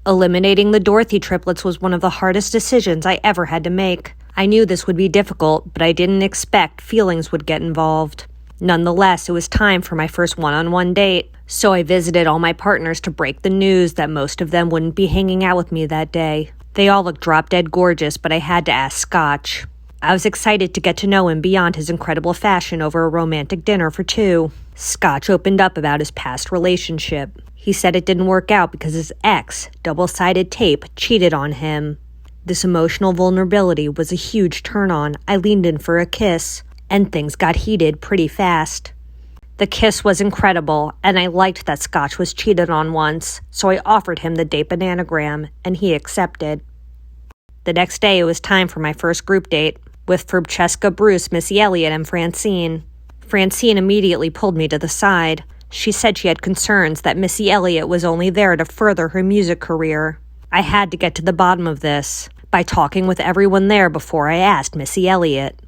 Eliminating the Dorothy triplets was one of the hardest decisions I ever had to make. I knew this would be difficult, but I didn't expect feelings would get involved. Nonetheless, it was time for my first one-on-one date, so I visited all my partners to break the news that most of them wouldn't be hanging out with me that day. They all looked drop-dead gorgeous, but I had to ask Scotch. I was excited to get to know him beyond his incredible fashion over a romantic dinner for two. Scotch opened up about his past relationship. He said it didn't work out because his ex, double-sided tape, cheated on him. This emotional vulnerability was a huge turn-on. I leaned in for a kiss, and things got heated pretty fast. The kiss was incredible, and I liked that Scotch was cheated on once, so I offered him the date bananagram, and he accepted. The next day, it was time for my first group date, with Francesca, Bruce, Missy Elliott, and Francine. Francine immediately pulled me to the side. She said she had concerns that Missy Elliott was only there to further her music career. I had to get to the bottom of this by talking with everyone there before I asked Missy Elliott.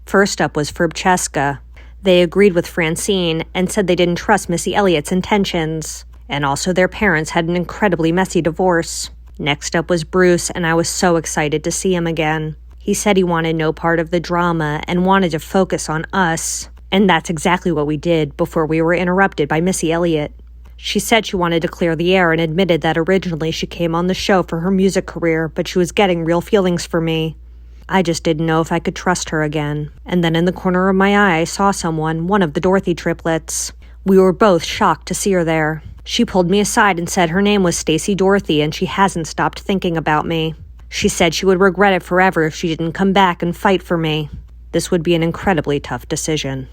First up was Francesca. They agreed with Francine and said they didn't trust Missy Elliott's intentions, and also their parents had an incredibly messy divorce. Next up was Bruce, and I was so excited to see him again. He said he wanted no part of the drama and wanted to focus on us. And that's exactly what we did before we were interrupted by Missy Elliott. She said she wanted to clear the air and admitted that originally she came on the show for her music career, but she was getting real feelings for me. I just didn't know if I could trust her again. And then in the corner of my eye, I saw someone, one of the Dorothy triplets. We were both shocked to see her there. She pulled me aside and said her name was Stacy Dorothy and she hasn't stopped thinking about me. She said she would regret it forever if she didn't come back and fight for me. This would be an incredibly tough decision.